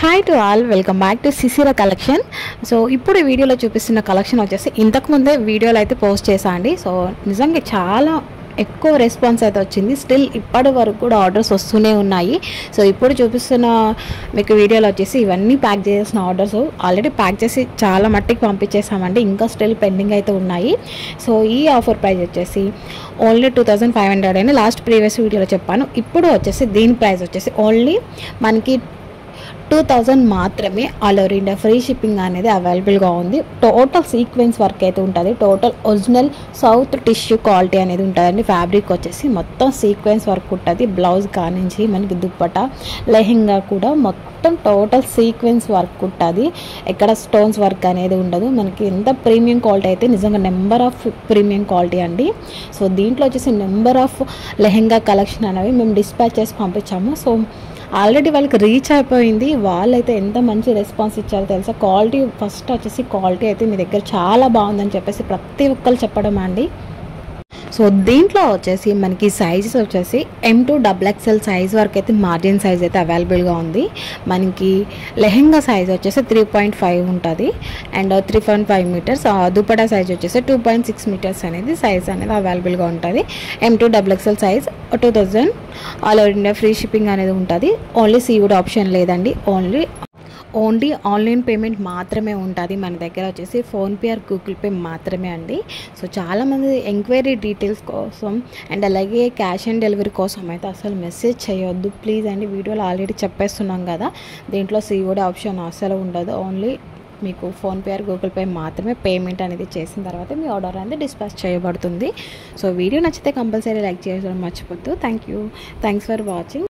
Hi to all, welcome back to సిసిరా collection. So ఇప్పుడు ఈ వీడియోలో చూపిస్తున్న కలెక్షన్ వచ్చేసి ఇంతకుముందే వీడియోలో అయితే పోస్ట్ చేశా అండి. సో నిజంగా చాలా ఎక్కువ రెస్పాన్స్ అయితే వచ్చింది. స్టిల్ ఇప్పటి వరకు కూడా ఆర్డర్స్ వస్తూనే ఉన్నాయి. సో ఇప్పుడు చూపిస్తున్న మీకు వీడియోలో వచ్చేసి ఇవన్నీ ప్యాక్ చేసిన ఆర్డర్స్ ఆల్రెడీ ప్యాక్ చేసి చాలా మట్టికి పంపించేసామండి. ఇంకా స్టిల్ పెండింగ్ అయితే ఉన్నాయి. సో ఈ ఆఫర్ ప్రైస్ వచ్చేసి ఓన్లీ 2500 అని లాస్ట్ ప్రీవియస్ వీడియోలో చెప్పాను. ఇప్పుడు వచ్చేసి దీని ప్రైస్ వచ్చేసి ఓన్లీ మనకి 2000 మాత్రమే. All over India free shipping అనేది అవైలబుల్గా ఉంది. టోటల్ సీక్వెన్స్ వర్క్ అయితే ఉంటుంది. Total original south tissue quality అనేది ఉంటుందండి. ఫ్యాబ్రిక్ వచ్చేసి మొత్తం సీక్వెన్స్ వర్క్ ఉంటుంది. బ్లౌజ్ కానించి మనకి దుప్పటా లెహెంగా కూడా మొత్తం టోటల్ సీక్వెన్స్ వర్క్ ఉంటుంది. ఎక్కడ స్టోన్స్ వర్క్ అనేది ఉండదు. మనకి ఎంత ప్రీమియం క్వాలిటీ అయితే నిజంగా నెంబర్ ఆఫ్ ప్రీమియం క్వాలిటీ అండి. సో దీంట్లో వచ్చేసి నెంబర్ ఆఫ్ లెహెంగా కలెక్షన్ అనేవి మేము డిస్పాచ్ చేసి పంపించాము. సో ఆల్రెడీ వాళ్ళకి రీచ్ అయిపోయింది. వాళ్ళైతే ఎంత మంచి రెస్పాన్స్ ఇచ్చారో తెలుసా. క్వాలిటీ ఫస్ట్ వచ్చేసి క్వాలిటీ అయితే మీ దగ్గర చాలా బాగుందని చెప్పేసి ప్రతి ఒక్కరు చెప్పడం అండి. సో దీంట్లో వచ్చేసి మనకి సైజెస్ వచ్చేసి M2 XXL సైజ్ వరకు అయితే మార్జిన్ సైజ్ అయితే అవైలబుల్గా ఉంది. మనకి లెహెంగా సైజ్ వచ్చేసి 3.5 ఉంటుంది అండ్ 3.5 మీటర్స్. దుపటా సైజ్ వచ్చేసి 2.6 మీటర్స్ అనేది సైజ్ అనేది అవైలబుల్గా ఉంటుంది. M2 XXL size 2000 all over India free shipping అనేది ఉంటుంది. ఓన్లీ సీవుడ్ ఆప్షన్ లేదండి. ఓన్లీ ఆన్లైన్ పేమెంట్ మాత్రమే ఉంటుంది మన దగ్గర. వచ్చేసి ఫోన్పే ఆర్ గూగుల్ పే మాత్రమే అండి. సో చాలామంది ఎంక్వైరీ డీటెయిల్స్ కోసం అండ్ అలాగే క్యాష్ ఆన్ డెలివరీ కోసం అయితే అసలు మెసేజ్ చేయొద్దు ప్లీజ్ అండి. వీడియోలో ఆల్రెడీ చెప్పేస్తున్నాం కదా, దీంట్లో సీఓడి ఆప్షన్ అసలు ఉండదు. ఓన్లీ మీకు ఫోన్పే ఆర్ గూగుల్ పే మాత్రమే పేమెంట్ అనేది చేసిన తర్వాత మీ ఆర్డర్ అనేది డిస్పాచ్ చేయబడుతుంది. సో వీడియో నచ్చితే కంపల్సరీ లైక్ చేయడం మర్చిపోద్దు. Thanks for watching.